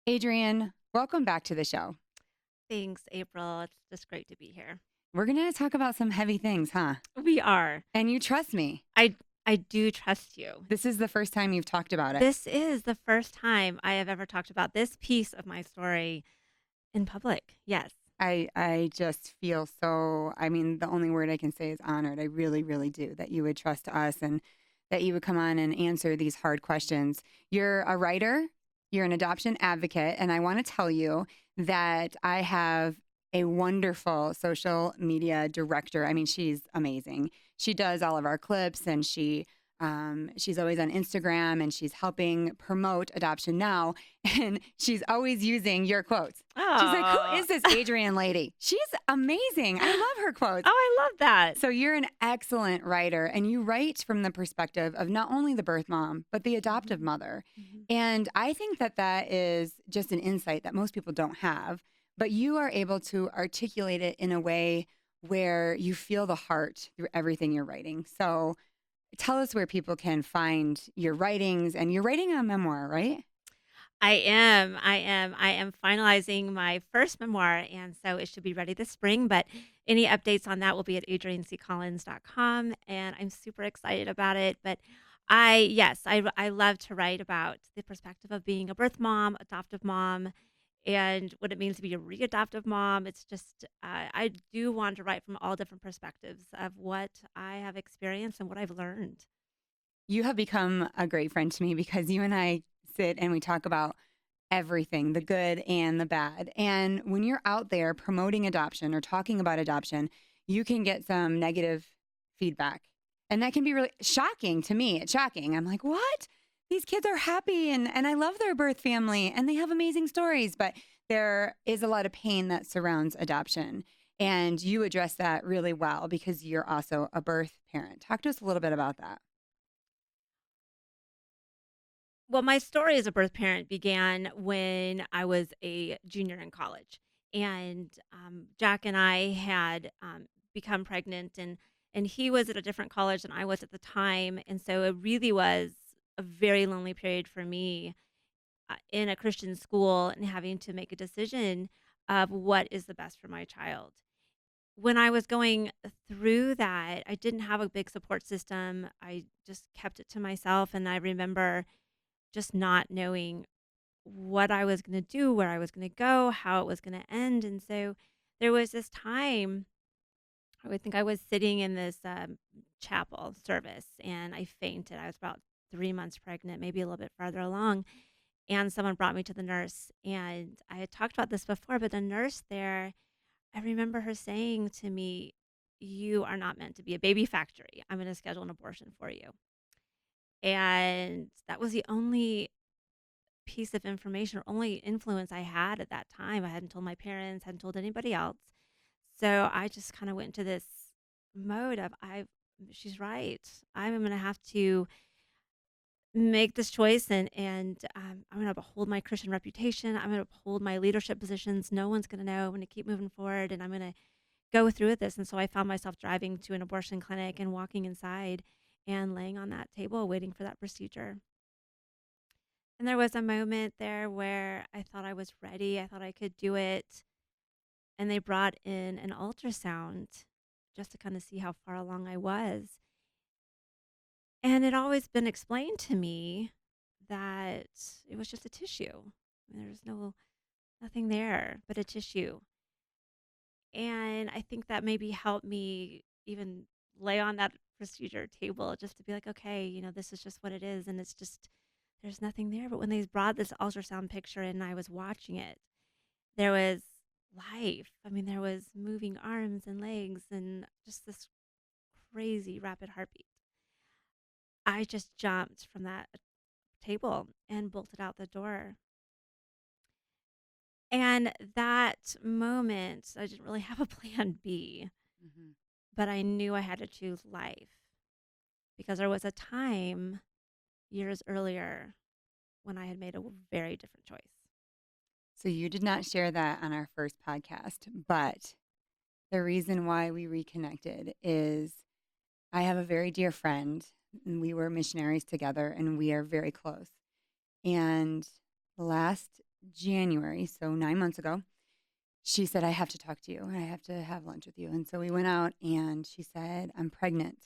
Adrian, welcome back to the show. Thanks, April. It's just great to be here. We're going to talk about some heavy things, huh? We are. And you trust me. I do trust you. This is the first time you've talked about it. This is the first time I have ever talked about this piece of my story in public. Yes. I just feel so, the only word I can say is honored. I really, really do that you would trust us and that you would come on and answer these hard questions. You're a writer, you're an adoption advocate, and I want to tell you that I have a wonderful social media director. She's amazing. She does all of our clips and she's always on Instagram and she's helping promote Adoption Now. And she's always using your quotes. She's like, who Oh, is this Adrian lady? She's amazing. I love her quotes. oh, I love that. So you're an excellent writer and you write from the perspective of not only the birth mom, but the adoptive mother. Mhm. And I think that that is just an insight that most people don't have, but you are able to articulate it in a way where you feel the heart through everything you're writing. So tell us where people can find your writings, and you're writing a memoir, right? I am finalizing my first memoir, and so it should be ready this spring. But any updates on that will be at adrianccollins.com, and I'm super excited about it. But yes, I love to write about the perspective of being a birth mom, adoptive mom, and what it means to be a readoptive mom. It's just, I do want to write from all different perspectives of what I have experienced and what I've learned. You have become a great friend to me because you and I sit and we talk about everything, the good and the bad. And when you're out there promoting adoption or talking about adoption, you can get some negative feedback. And that can be really shocking to me. It's shocking. I'm like, what? These kids are happy and I love their birth family and they have amazing stories. But there is a lot of pain that surrounds adoption. And you address that really well because you're also a birth parent. Talk to us a little bit about that. Well, my story as a birth parent began when I was a junior in college, and Jack and I had become pregnant, and he was at a different college than I was at the time, and so it really was a very lonely period for me in a Christian school and having to make a decision of what is the best for my child. When I was going through that, I didn't have a big support system. I just kept it to myself, and I remember just not knowing what I was going to do, where I was going to go, how it was going to end. And so there was this time, I would think I was sitting in this chapel service and I fainted. I was about 3 months pregnant, maybe a little bit farther along. And someone brought me to the nurse. And I had talked about this before, but the nurse there, I remember her saying to me, "You are not meant to be a baby factory. I'm going to schedule an abortion for you." And that was the only piece of information or only influence I had at that time. I hadn't told my parents, hadn't told anybody else. So I just kind of went into this mode of she's right. I'm going to have to make this choice and I'm going to uphold my Christian reputation. I'm going to uphold my leadership positions. No one's going to know. I'm going to keep moving forward and I'm going to go through with this. And so I found myself driving to an abortion clinic and walking inside and laying on that table waiting for that procedure. And there was a moment there where I thought I was ready. I thought I could do it. And they brought in an ultrasound just to kind of see how far along I was. And it always been explained to me that it was just a tissue. There was nothing there but a tissue. And I think that maybe helped me even lay on that procedure table just to be like, okay, this is just what it is. And it's just, there's nothing there. But when they brought this ultrasound picture and I was watching it, there was life. I mean, there was moving arms and legs and just this crazy rapid heartbeat. I just jumped from that table and bolted out the door. And that moment, I didn't really have a plan B, Mhm. but I knew I had to choose life because there was a time years earlier when I had made a very different choice. So you did not share that on our first podcast, but the reason why we reconnected is I have a very dear friend and we were missionaries together and we are very close. And last January, so 9 months ago, she said, I have to talk to you and I have to have lunch with you. And so we went out and she said, I'm pregnant.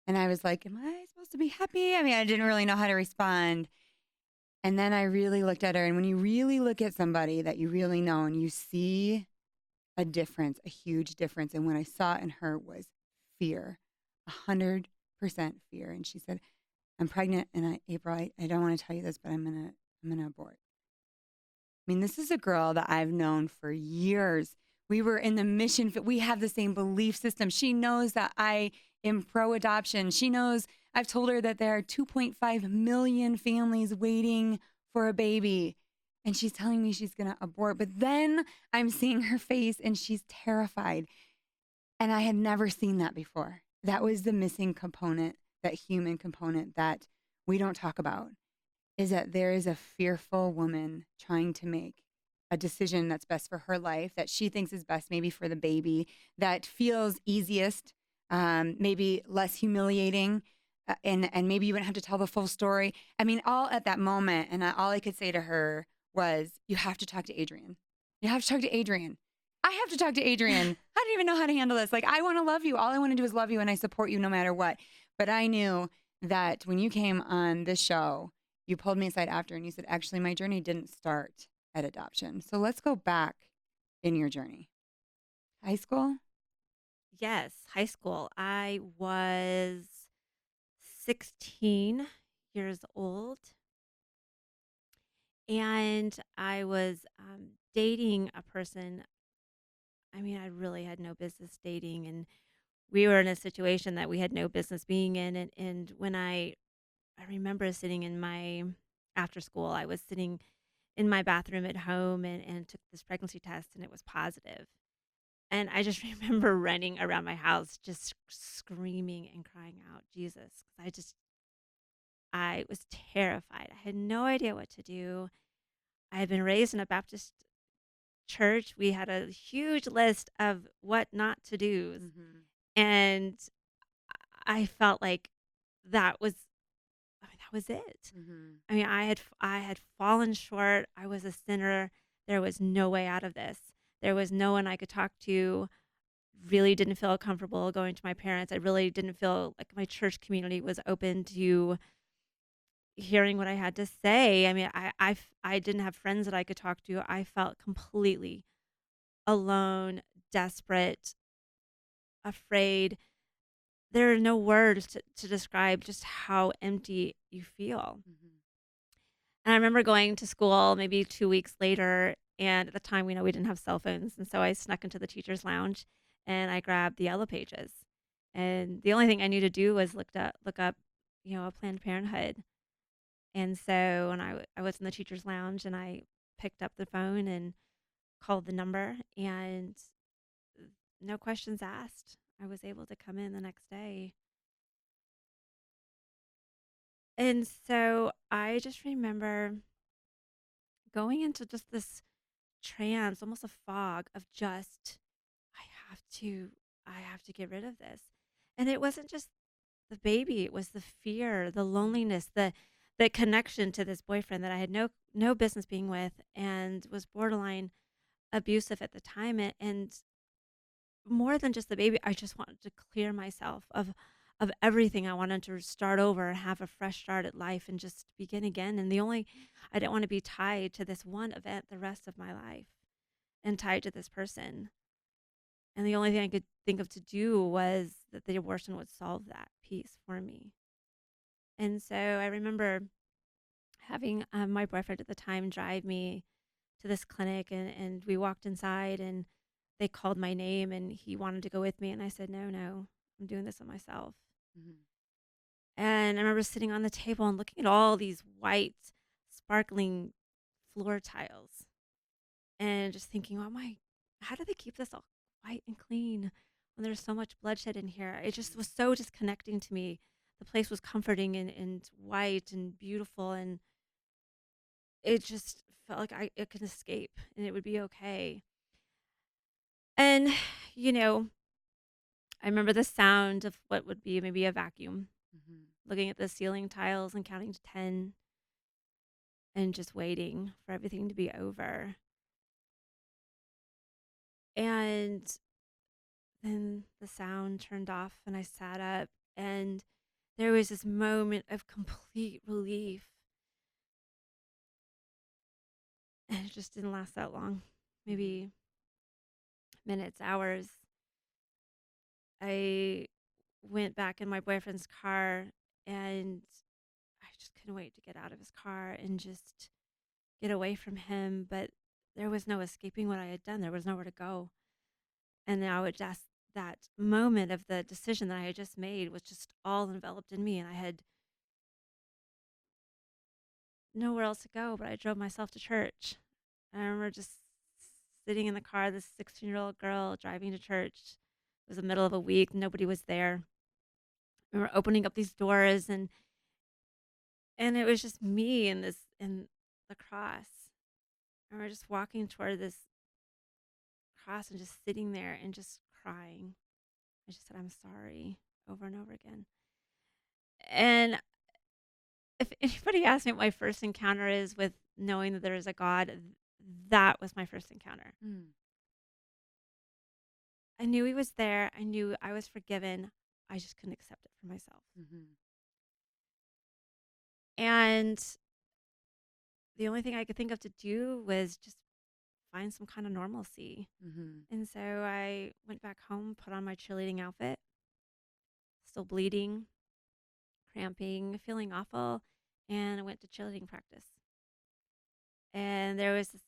And I was like, am I supposed to be happy? I mean, I didn't really know how to respond. And then I really looked at her. And when you really look at somebody that you really know and you see a difference, a huge difference. And what I saw in her was fear, 100% fear. And she said, I'm pregnant. And April, I don't want to tell you this, but I'm going to abort. I mean, this is a girl that I've known for years. We were in the mission. We have the same belief system. She knows that I am pro adoption. She knows I've told her that there are 2.5 million families waiting for a baby. And she's telling me she's going to abort. But then I'm seeing her face and she's terrified. And I had never seen that before. That was the missing component, that human component that we don't talk about, is that there is a fearful woman trying to make a decision that's best for her life, that she thinks is best maybe for the baby, that feels easiest, maybe less humiliating, and maybe you wouldn't have to tell the full story. I mean, all at that moment, and all I could say to her was, you have to talk to Adrian. You have to talk to Adrian. I have to talk to Adrian. I don't even know how to handle this. Like, I want to love you. All I want to do is love you, and I support you no matter what. But I knew that when you came on this show, you pulled me aside after and you said, actually, my journey didn't start at adoption. So let's go back in your journey. High school? Yes, high school. I was 16 years old, and I was dating a person. I mean, I really had no business dating, and we were in a situation that we had no business being in. And when I remember sitting in my after school, I was sitting in my bathroom at home and took this pregnancy test, and it was positive. And I just remember running around my house, just screaming and crying out, Jesus, 'cause I was terrified. I had no idea what to do. I had been raised in a Baptist church. We had a huge list of what not to do's. Mm-hmm. And I felt like that was, I mean, that was it. Mm-hmm. I mean, I had fallen short. I was a sinner. There was no way out of this. There was no one I could talk to. Really didn't feel comfortable going to my parents. I really didn't feel like my church community was open to hearing what I had to say. I mean, I didn't have friends that I could talk to. I felt completely alone, desperate, afraid. There are no words to describe just how empty you feel. Mm-hmm. And I remember going to school maybe 2 weeks later, and at the time, we know we didn't have cell phones, and so I snuck into the teacher's lounge and I grabbed the yellow pages. And the only thing I knew to do was look up, a Planned Parenthood. And so when I was in the teacher's lounge and I picked up the phone and called the number, and no questions asked, I was able to come in the next day. And so I just remember going into just this trance, almost a fog of just, I have to, I have to get rid of this. And it wasn't just the baby, it was the fear, the loneliness, the connection to this boyfriend that I had no business being with, and was borderline abusive at the time. And more than just the baby, I just wanted to clear myself of everything. I wanted to start over, have a fresh start at life, and just begin again. And I didn't want to be tied to this one event the rest of my life, and tied to this person. And the only thing I could think of to do was that the abortion would solve that piece for me. And so I remember having my boyfriend at the time drive me to this clinic, and we walked inside, and they called my name, and he wanted to go with me. And I said, no, no, I'm doing this on myself. Mm-hmm. And I remember sitting on the table and looking at all these white, sparkling floor tiles, and just thinking, oh my, how do they keep this all white and clean when there's so much bloodshed in here? It just was so disconnecting to me. The place was comforting and white and beautiful, and it just felt like it could escape and it would be okay. And, you know, I remember the sound of what would be maybe a vacuum, Mm-hmm. looking at the ceiling tiles and counting to 10. and just waiting for everything to be over. And then the sound turned off and I sat up, and there was this moment of complete relief, and it just didn't last that long. Mhm. Maybe minutes, hours. I went back in my boyfriend's car, and I just couldn't wait to get out of his car and just get away from him, but there was no escaping what I had done. There was nowhere to go. And now it just that moment of the decision that I had just made was just all enveloped in me, and I had nowhere else to go, but I drove myself to church. I remember just sitting in the car, this 16-year-old girl driving to church. It was the middle of a week, nobody was there. We were opening up these doors, and it was just me and this and the cross. And we're just walking toward this cross and just sitting there and just crying. I just said, I'm sorry over and over again. And if anybody asks me what my first encounter is with knowing that there is a God, that was my first encounter. Mm. I knew he was there. I knew I was forgiven. I just couldn't accept it for myself. Mhm. And the only thing I could think of to do was just find some kind of normalcy. Mhm. And so I went back home, put on my cheerleading outfit, still bleeding, cramping, feeling awful, and I went to cheerleading practice. And there was this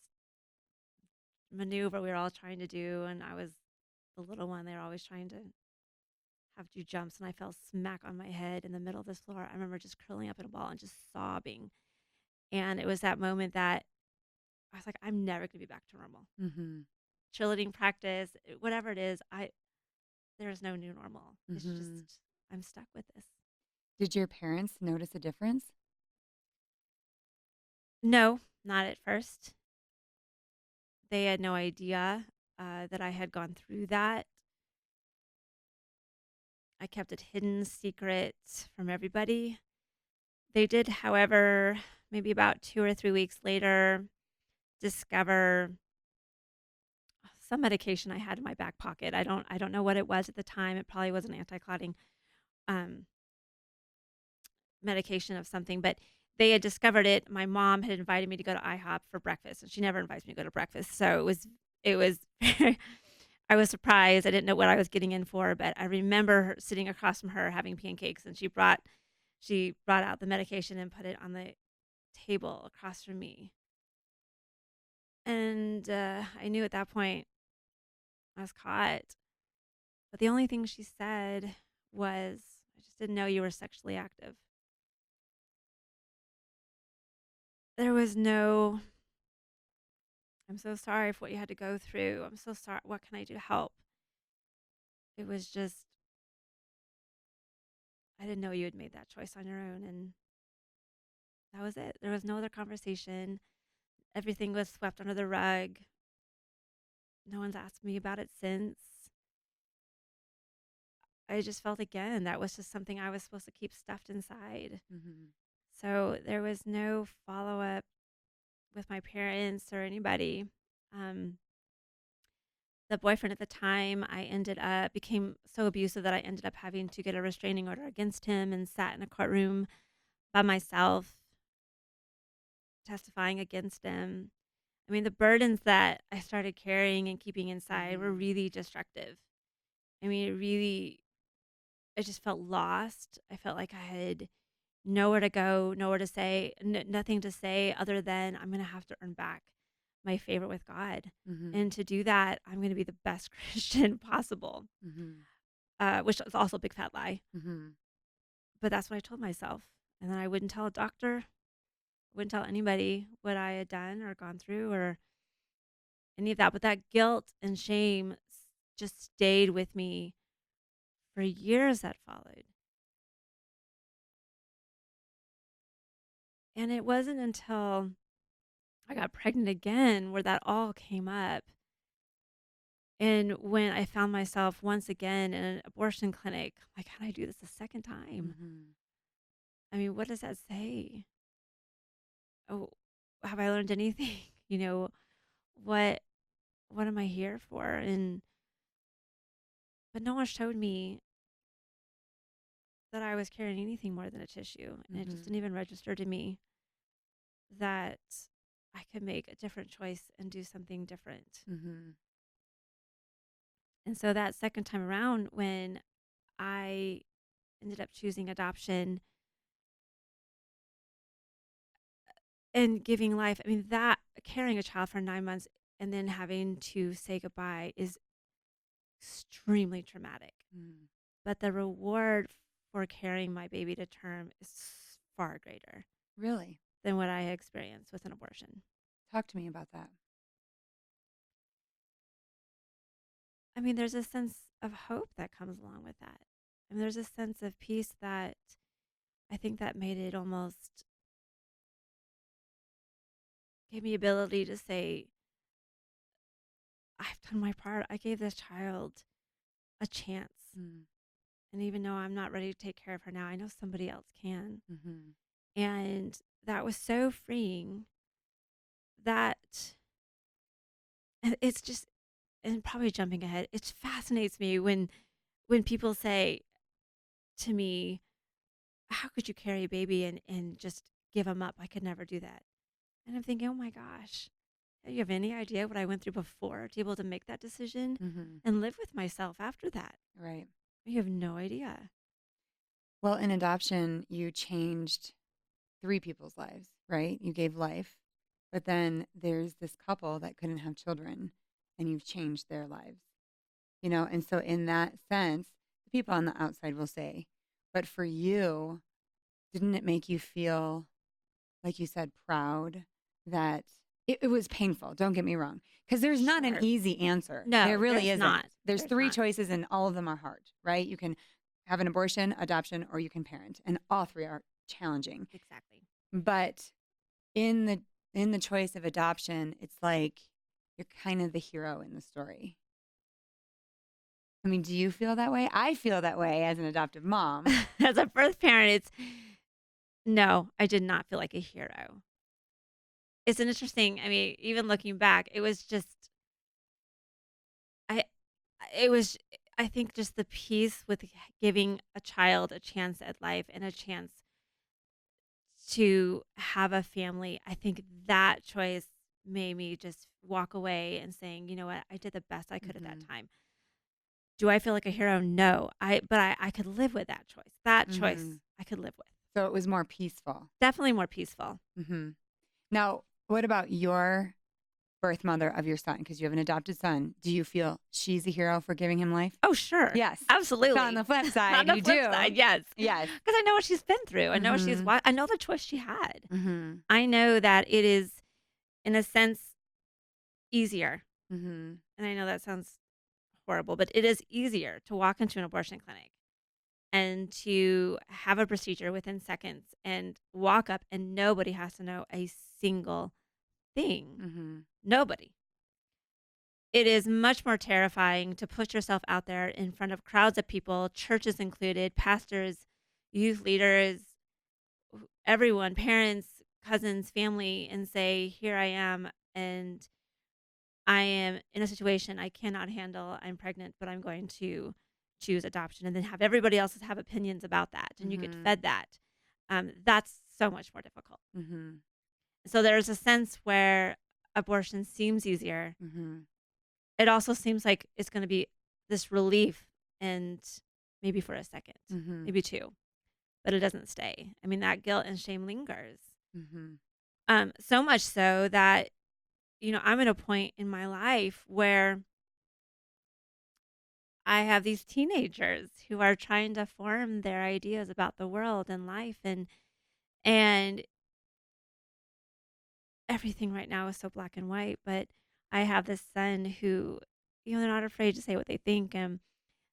maneuver we were all trying to do, and I was the little one. They were always trying to have to do jumps, and I fell smack on my head in the middle of this floor. I remember just curling up in a ball and just sobbing. And it was that moment that I was like, I'm never gonna be back to normal. Mhm. Cheerleading practice, whatever it is, I there is no new normal. It's Mhm. just I'm stuck with this. Did your parents notice a difference? No, not at first. They had no idea that I had gone through that. I kept it hidden, secret from everybody. They did, however, maybe about 2 or 3 weeks later, discover some medication I had in my back pocket. I don't know what it was at the time. It probably was an anti-clotting um, medication of something, but they had discovered it. My mom had invited me to go to IHOP for breakfast, and she never invites me to go to breakfast. So it was I was surprised. I didn't know what I was getting in for, but I remember her sitting across from her having pancakes, and she brought out the medication and put it on the table across from me. And I knew at that point I was caught. But the only thing she said was, I just didn't know you were sexually active. There was no, I'm so sorry for what you had to go through. I'm so sorry. What can I do to help? It was just, I didn't know you had made that choice on your own. And that was it. There was no other conversation. Everything was swept under the rug. No one's asked me about it since. I just felt again that was just something I was supposed to keep stuffed inside. Mhm. So there was no follow up with my parents or anybody. Um, the boyfriend at the time, I ended up became so abusive that I ended up having to get a restraining order against him and sat in a courtroom by myself testifying against him. I mean, the burdens that I started carrying and keeping inside were Mhm. really destructive. I mean, I just felt lost. I felt like I had nowhere to go, nowhere to say, nothing to say other than I'm going to have to earn back my favor with God. Mhm. And to do that, I'm going to be the best Christian possible, Mhm. which is also a big fat lie. Mhm. But that's what I told myself. And then I wouldn't tell a doctor, wouldn't tell anybody what I had done or gone through or any of that. But that guilt and shame just stayed with me for years that followed. And it wasn't until I got pregnant again where that all came up. And when I found myself once again in an abortion clinic, like, how did I do this a second time? Mhm. I mean, what does that say? Oh, have I learned anything? You know, what what am I here for? And but no one showed me that I was carrying anything more than a tissue, and it just Mm-hmm. didn't even register to me that I could make a different choice and do something different. Mm-hmm. And so that second time around, when I ended up choosing adoption and giving life, I mean, that carrying a child for 9 months and then having to say goodbye is extremely traumatic. Mm. But the reward for carrying my baby to term is far greater Really? than what I experienced with an abortion. Talk to me about that. I mean, there's a sense of hope that comes along with that. I mean, there's a sense of peace that I think that made it almost gave me ability to say, I've done my part. I gave this child a chance. Mm. And even though I'm not ready to take care of her now, I know somebody else can. Mm-hmm. And that was so freeing that and it's just, and probably jumping ahead, it fascinates me when people say to me, how could you carry a baby and just give him up? I could never do that. And I'm thinking, oh my gosh, do you have any idea what I went through before to be able to make that decision Mm-hmm. and live with myself after that? Right. You have no idea. Well, in adoption, you changed three people's lives, right? You gave life, but then there's this couple that couldn't have children, and you've changed their lives, And so, in that sense, the people on the outside will say, but for you, didn't it make you feel, like you said, proud that it was painful? Don't get me wrong, because there's not an Sure. easy answer. There No, really there's isn't. not. There's There's three not. choices, and all of them are hard, right? You can have an abortion, adoption, or you can parent, and all three are challenging. Exactly. But in the choice of adoption, it's like you're kind of the hero in the story. I mean, do you feel that way? I feel that way as an adoptive mom. As a birth parent, it's no, I did not feel like a hero. It's an interesting, I mean, even looking back, it was just I it was I think just the peace with giving a child a chance at life and a chance to have a family. I think that choice made me just walk away and saying, you know what, I did the best I could at that Mhm. time. Do I feel like a hero? No. But I could live with that choice. That choice Mhm. I could live with. So it was more peaceful. Definitely more peaceful. Mhm. Now, what about your birth mother of your son? Because you have an adopted son. Do you feel she's a hero for giving him life? Oh, sure. Yes. So on Absolutely. the flip On side, the you flip do. side, yes. Yes. Because I know what she's been through. I know what Mhm. I know the choice she had. Mhm. I know that it is, in a sense, easier. Mhm. And I know that sounds horrible, but it is easier to walk into an abortion clinic and to have a procedure within seconds and walk up and nobody has to know a single thing. Mhm. Nobody. It is much more terrifying to put yourself out there in front of crowds of people, churches included, pastors, youth leaders, everyone, parents, cousins, family, and say, here I am, and I am in a situation I cannot handle. I'm pregnant, but I'm going to choose adoption, and then have everybody else have opinions about that, and you get Mhm. fed that. That's so much more difficult. Mhm. So there's a sense where abortion seems easier. Mhm. It also seems like it's going to be this relief, and maybe for a second, Mhm. maybe two, but it doesn't stay. I mean, that guilt and shame lingers. Mhm. So much so that, I'm at a point in my life where I have these teenagers who are trying to form their ideas about the world and life, and everything right now is so black and white, but I have this son who, they're not afraid to say what they think, and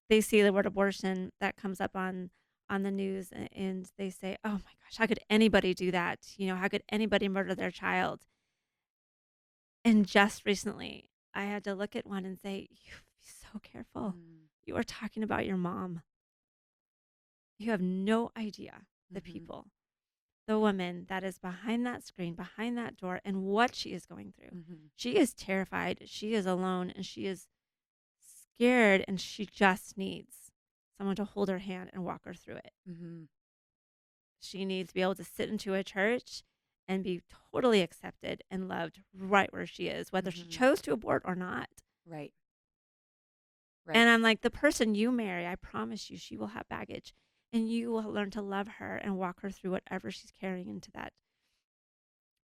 they see the word abortion that comes up on the news, and they say, "Oh my gosh, how could anybody do that? How could anybody murder their child?" And just recently, I had to look at one and say, "You have to be so careful. Mm. You are talking about your mom. You have no idea the Mhm. people." the woman that is behind that screen, behind that door, and what she is going through. Mhm. She is terrified, she is alone, and she is scared, and she just needs someone to hold her hand and walk her through it. Mhm. She needs to be able to sit into a church and be totally accepted and loved right where she is, whether she Mhm. chose to abort or not. Right. Right. And I'm like, the person you marry, I promise you, she will have baggage and you will learn to love her and walk her through whatever she's carrying into that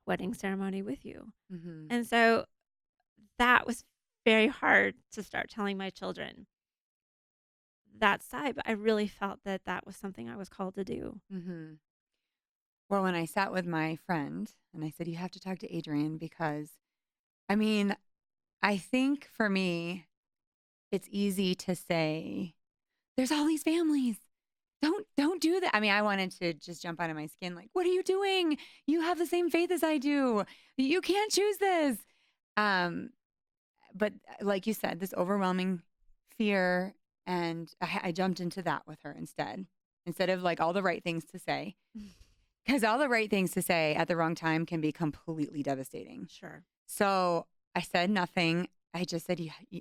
wedding ceremony with you. Mhm. And so that was very hard to start telling my children that side, but I really felt that that was something I was called to do. Mhm. Well, when I sat with my friend and I said, "You have to talk to Adrian because," I mean, I think for me, it's easy to say, "There's all these families. Don't do that." I mean, I wanted to just jump out of my skin like, "What are you doing? You have the same faith as I do. You can't choose this." Um, but like you said, this overwhelming fear, and I jumped into that with her instead of like all the right things to say. Because all the right things to say at the wrong time can be completely devastating. Sure. So I said nothing. I just said,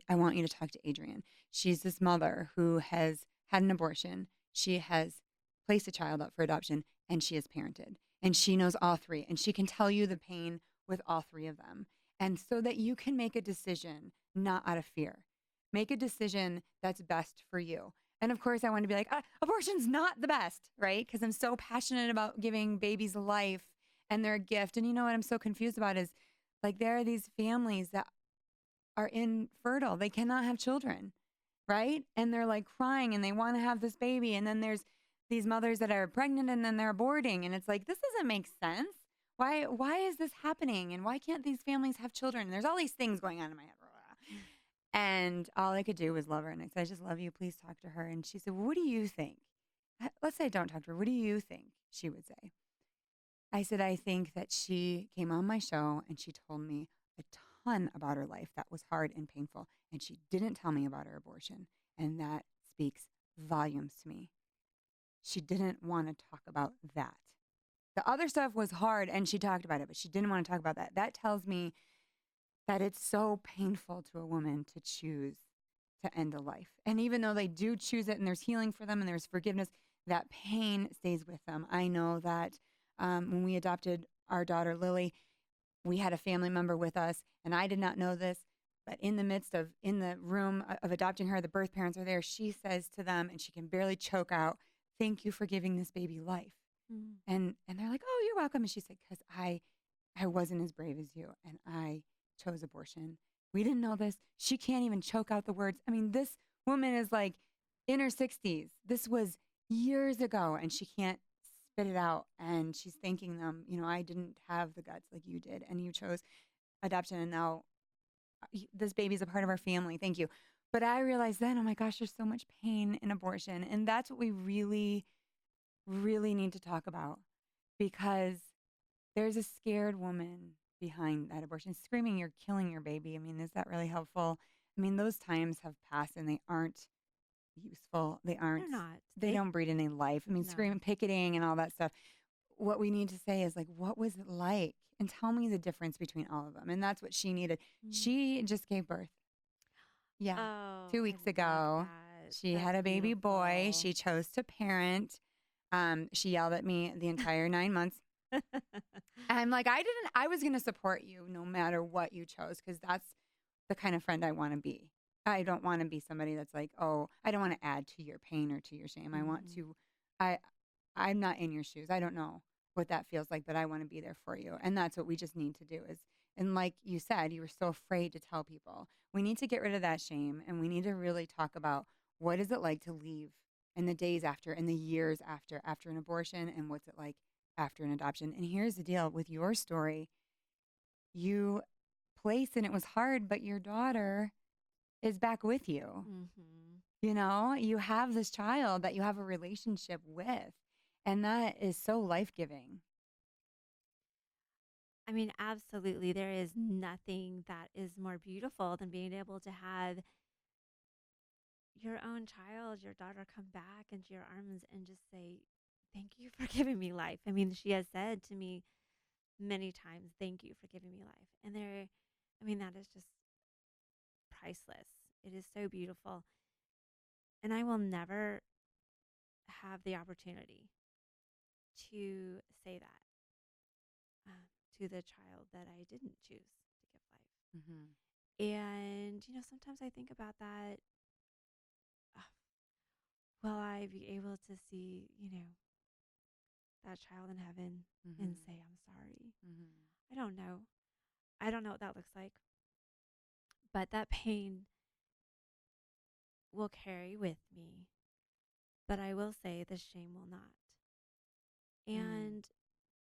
I want you to talk to Adrian. She's this mother who has had an abortion. She has placed a child up for adoption and she has parented. And she knows all three. And she can tell you the pain with all three of them. And so that you can make a decision, not out of fear. Make a decision that's best for you. And of course, I want to be like, abortion's not the best, right? Because I'm so passionate about giving babies life and they're a gift. And you know what I'm so confused about is like there are these families that are infertile. They cannot have children, right? And they're like crying and they want to have this baby. And then there's these mothers that are pregnant and then they're aborting. And it's like, this doesn't make sense. Why is this happening? And why can't these families have children? And there's all these things going on in my head. And all I could do was love her. And I said, I just love you. Please talk to her. And she said, well, what do you think? Let's say I don't talk to her. What do you think she would say? I said, I think that she came on my show and she told me a ton about her life that was hard and painful. And she didn't tell me about her abortion. And that speaks volumes to me. She didn't want to talk about that. The other stuff was hard and she talked about it, but she didn't want to talk about that. That tells me that it's so painful to a woman to choose to end a life. And even though they do choose it and there's healing for them and there's forgiveness, that pain stays with them. I know that when we adopted our daughter Lily, we had a family member with us, and I did not know this, but in the midst of in the room of adopting her, the birth parents are there. She says to them, and she can barely choke out, "Thank you for giving this baby life." Mm. And they're like, "Oh, you're welcome." And she said, "Because I wasn't as brave as you, and I chose abortion." We didn't know this. She can't even choke out the words. I mean, this woman is like in her 60s. This was years ago, and she can't spit it out. And she's thanking them. I didn't have the guts like you did, and you chose adoption, and now this baby's a part of our family. Thank you. But I realized then, oh my gosh, there's so much pain in abortion, and that's what we really, really need to talk about because there's a scared woman behind that abortion screaming, "You're killing your baby." I mean, is that really helpful? I mean, those times have passed and they aren't useful. They're not. They don't breed any life. I mean, No. screaming, picketing, and all that stuff. What we need to say is like, what was it like? And tell me the difference between all of them. And that's what she needed. Mm. She just gave birth. Yeah. Oh, 2 weeks I love ago, that. she That's had a baby boy. beautiful. She chose to parent. She yelled at me the entire 9 months. I'm like, I was going to support you no matter what you chose because that's the kind of friend I want to be. I don't want to be somebody that's like, oh, I don't want to add to your pain or to your shame. Mhm. I, I'm not in your shoes. I don't know what that feels like, but I want to be there for you. And that's what we just need to do and like you said, you were so afraid to tell people. We need to get rid of that shame and we need to really talk about what is it like to leave in the days after and the years after an abortion and what's it like after an adoption. And here's the deal with your story. You placed and it was hard, but your daughter is back with you. Mhm. You have this child that you have a relationship with, and that is so life-giving. I mean, absolutely. There is nothing that is more beautiful than being able to have your own child, your daughter come back into your arms and just say, thank you for giving me life. I mean, she has said to me many times, thank you for giving me life. And I mean, that is just priceless. It is so beautiful. And I will never have the opportunity to say that to the child that I didn't choose to give life. Mm-hmm. And, sometimes I think about that. uh, Will I be able to see, that child in heaven and Mm-hmm. say, I'm sorry? Mm-hmm. I don't know. I don't know what that looks like. But that pain will carry with me. But I will say the shame will not. Mm. And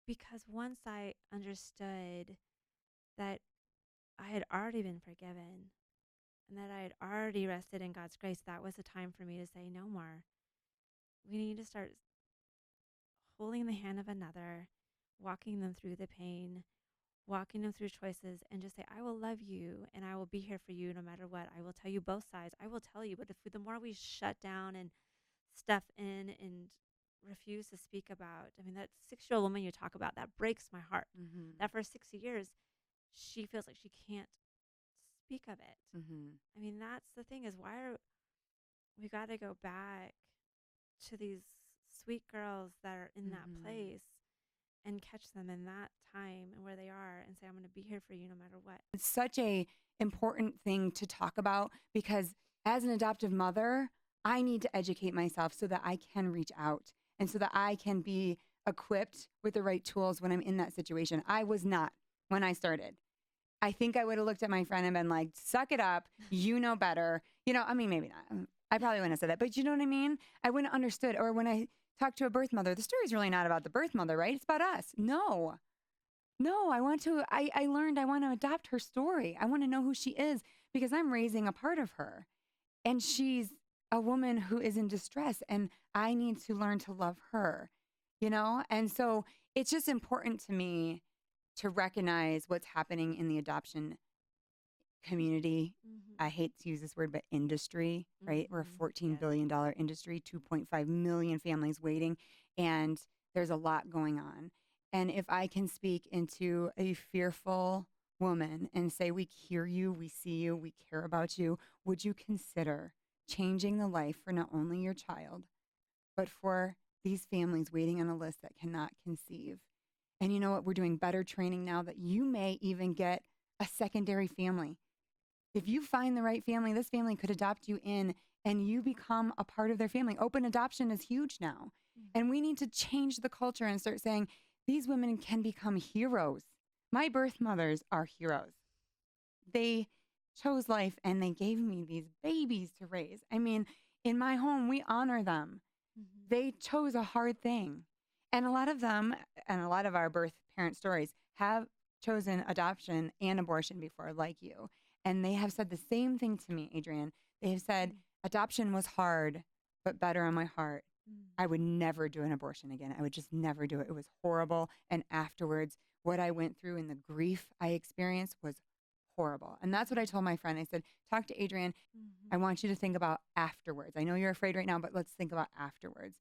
because once I understood that I had already been forgiven and that I had already rested in God's grace, that was the time for me to say, no more. We need to start holding the hand of another, walking them through the pain, walking them through choices, and just say, I will love you and I will be here for you no matter what. I will tell you both sides. I will tell you. But if the more we shut down and stuff in and refuse to speak about, I mean, that 6-year-old woman you talk about, that breaks my heart. Mm-hmm. That for 6 years, she feels like she can't speak of it. Mm-hmm. I mean, that's the thing is why are we got to go back to these sweet girls that are in that Mm-hmm. place and catch them in that time and where they are and say, I'm going to be here for you no matter what. It's such a important thing to talk about because as an adoptive mother, I need to educate myself so that I can reach out and so that I can be equipped with the right tools when I'm in that situation. I was not when I started. I think I would have looked at my friend and been like, suck it up. You know better. I mean, maybe not. I probably wouldn't have said that, but you know what I mean? I wouldn't have understood. Or when I talk to a birth mother, the story's really not about the birth mother, right? It's about us. No, no, I learned I want to adopt her story. I want to know who she is because I'm raising a part of her. And she's a woman who is in distress and I need to learn to love her, And so it's just important to me to recognize what's happening in the adoption community. I Mm-hmm. hate to use this word, but industry, right? We're a Mm-hmm. $14 Yes. billion industry, 2.5 million families waiting, and there's a lot going on. And if I can speak into a fearful woman and say, we hear you, we see you, we care about you, would you consider changing the life for not only your child, but for these families waiting on a list that cannot conceive? And you know what? We're doing better training now that you may even get a secondary family. If you find the right family, this family could adopt you in and you become a part of their family. Open adoption is huge now. And we Mm-hmm. need to change the culture and start saying these women can become heroes. My birth mothers are heroes. They chose life and they gave me these babies to raise. I mean, in my home, we honor them. Mm-hmm. They chose a hard thing. And a lot of them, and a lot of our birth parent stories, have chosen adoption and abortion before, like you. And they have said the same thing to me, Adrian. They have said, adoption was hard, but better on my heart. I would never do an abortion again. I would just never do it. It was horrible. And afterwards, what I went through and the grief I experienced was horrible. And that's what I told my friend. I said, talk to Adrian. I Mm-hmm. want you to think about afterwards. I know you're afraid right now, but let's think about afterwards.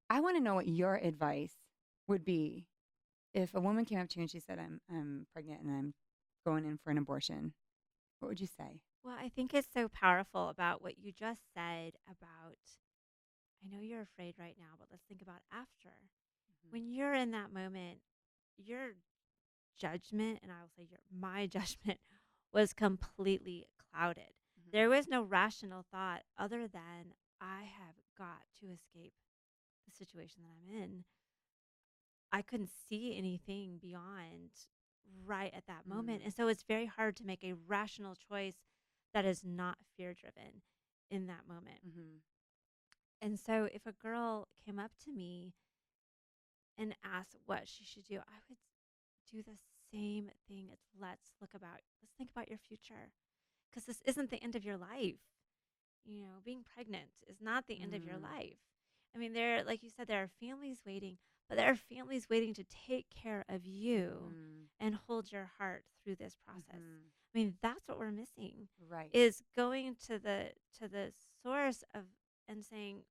I want to know what your advice would be if a woman came up to you and she said, I'm pregnant and I'm going in for an abortion. What would you say? Well, I think it's so powerful about what you just said about, I know you're afraid right now, but let's think about after. When you're in that moment, your judgment, and I will say my judgment, was completely clouded. Mm-hmm. There was no rational thought other than I have got to escape the situation that I'm in. I couldn't see anything beyond right at that moment. And Mm-hmm. so it's very hard to make a rational choice that is not fear driven in that moment. Mm-hmm. And so if a girl came up to me and asked what she should do, I would do the same thing. It's let's think about your future because this isn't the end of your life. Being pregnant is not the end of your Mm-hmm. life. I mean, like you said, there are families waiting, but there are families waiting to take care of you Mm-hmm. and hold your heart through this process. Mm-hmm. I mean, that's what we're missing Right. is going to the source of and saying,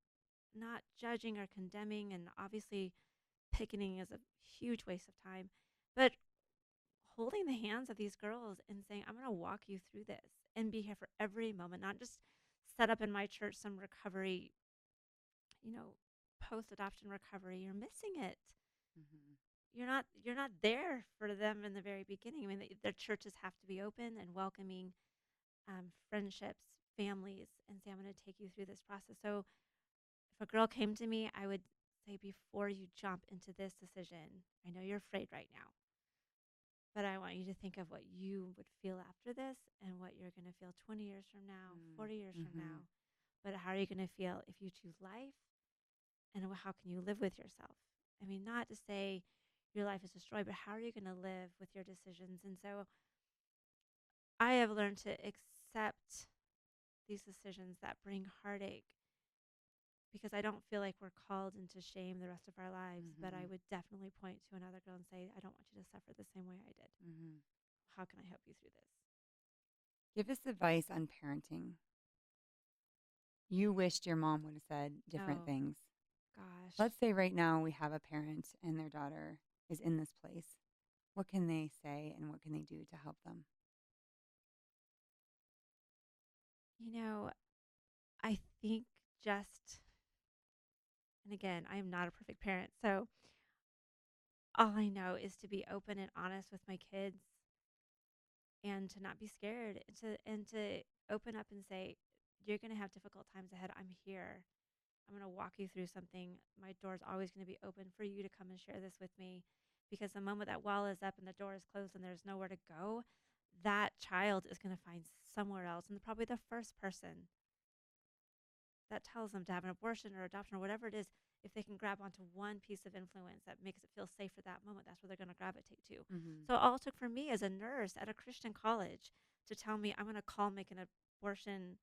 not judging or condemning, and obviously picketing is a huge waste of time, but holding the hands of these girls and saying, I'm going to walk you through this and be here for every moment, not just set up in my church some recovery, you know, post adoption recovery. You're missing it. Mhm. You're not there for them in the very beginning. I mean, their churches have to be open and welcoming, friendships, families, and say, I'm going to take you through this process. So if a girl came to me, I would say, before you jump into this decision, I know you're afraid right now, but I want you to think of what you would feel after this and what you're going to feel 20 years from now, Mm. 40 years from Mhm. now. But how are you going to feel if you choose life? And how can you live with yourself? I mean, not to say your life is destroyed, but how are you going to live with your decisions? And so I have learned to accept these decisions that bring heartache because I don't feel like we're called into shame the rest of our lives. But I Mhm. would definitely point to another girl and say, I don't want you to suffer the same way I did. Mhm. How can I help you through this? Give us advice on parenting. You wished your mom would have said different Oh, things. gosh. Let's say right now we have a parent and their daughter is in this place. What can they say and what can they do to help them? You know, I think just, and again, I am not a perfect parent. So all I know is to be open and honest with my kids and to not be scared and to open up and say, you're going to have difficult times ahead. I'm here. I'm going to walk you through something. My door's always going to be open for you to come and share this with me because the moment that wall is up and the door is closed and there's nowhere to go, that child is going to find somewhere else. And probably the first person that tells them to have an abortion or adoption or whatever it is, if they can grab onto one piece of influence that makes it feel safe for that moment, that's where they're going to gravitate to. Mhm. So all it took for me as a nurse at a Christian college to tell me, I'm going to call, make an abortion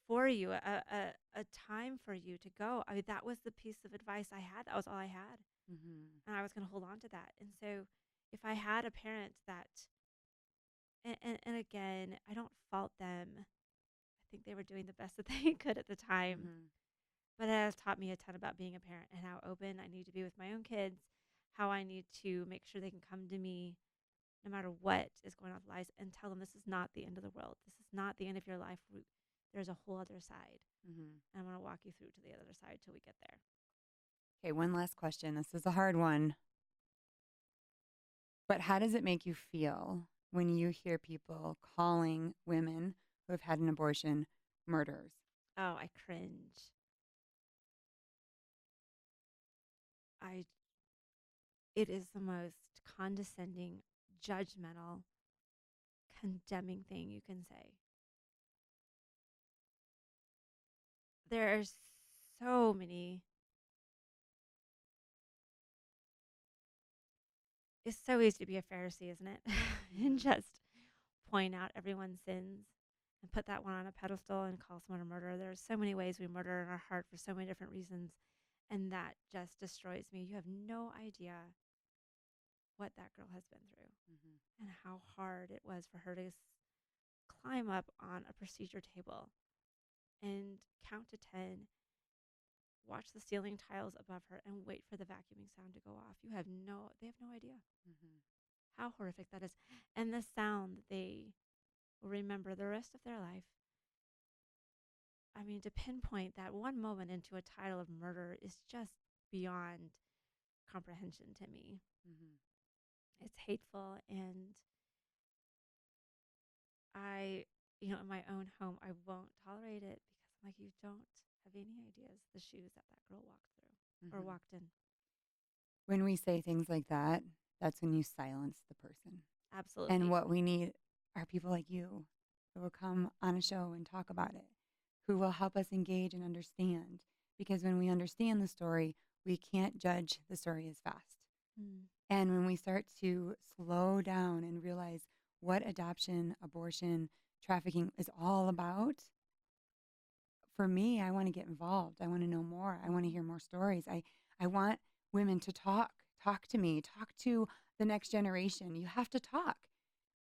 for you, a time for you to go. I mean, that was the piece of advice I had. That was all I had. Mhm. And I was going to hold on to that. And so if I had a parent that, and again, I don't fault them. I think they were doing the best that they could at the time. Mhm. But it has taught me a ton about being a parent and how open I need to be with my own kids, how I need to make sure they can come to me no matter what is going on with lives and tell them this is not the end of the world. This is not the end of your life. There's a whole other side. Mhm. And I'm going to walk you through to the other side till we get there. Okay, one last question. This is a hard one. But how does it make you feel when you hear people calling women who have had an abortion murderers? Oh, I cringe. I It is the most condescending, judgmental, condemning thing you can say. There are so many. It's so easy to be a Pharisee, isn't it? And Mhm. just point out everyone's sins and put that one on a pedestal and call someone a murderer. There are so many ways we murder in our heart for so many different reasons. And that just destroys me. You have no idea what that girl has been through Mhm. and how hard it was for her to climb up on a procedure table and count to 10, watch the ceiling tiles above her, and wait for the vacuuming sound to go off. They have no idea Mhm. how horrific that is. And the sound that they will remember the rest of their life. I mean, to pinpoint that one moment into a title of murder is just beyond comprehension to me. Mhm. It's hateful. And I, in my own home, I won't tolerate it because I'm like, you don't have any ideas the shoes that girl walked through or Mhm. walked in. When we say things like that, that's when you silence the person. And Absolutely. what we need are people like you who will come on a show and talk about it, who will help us engage and understand. Because when we understand the story, we can't judge the story as fast. Mm. And when we start to slow down and realize what adoption, abortion, trafficking is all about, for me, I want to get involved. I want to know more. I want to Mhm. hear more stories. I want women to talk to me, talk to the next generation. You have to talk,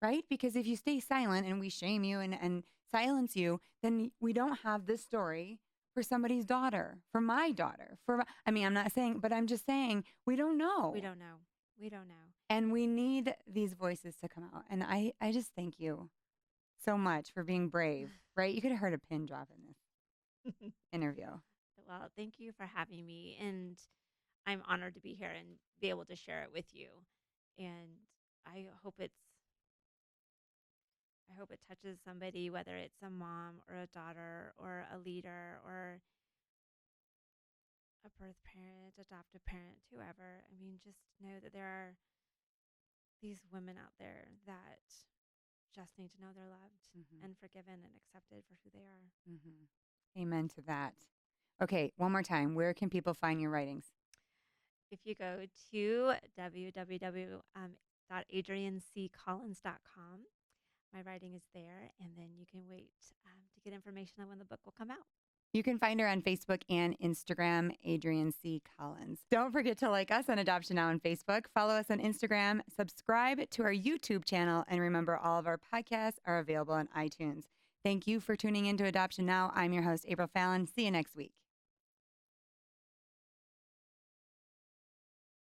right? Because if you stay silent and we shame you and silence you, then we don't have this story. for somebody's daughter, for my daughter, I mean, I'm not saying, but I'm just saying we don't know. We don't know. We don't know. And we need these voices to come out. And I just thank you so much for being brave, right? You could have heard a pin drop in this interview. Well, thank you for having me. And I'm honored to be here and be able to share it with you. And I hope it's I hope it touches somebody, whether it's a mom or a daughter or a leader or a birth parent, adoptive parent, whoever. I mean, just know that there are these women out there that just need to know they're loved and forgiven and accepted for who they are. Amen to that. Okay, one more time. Where can people find your writings? If you go to www.adrianccollins.com, my writing is there, and then you can wait to get information on when the book will come out. You can find her on Facebook and Instagram, Adrian C. Collins. Don't forget to like us on Adoption Now on Facebook, follow us on Instagram, subscribe to our YouTube channel, and remember all of our podcasts are available on iTunes. Thank you for tuning into Adoption Now. I'm your host, April Fallon. See you next week.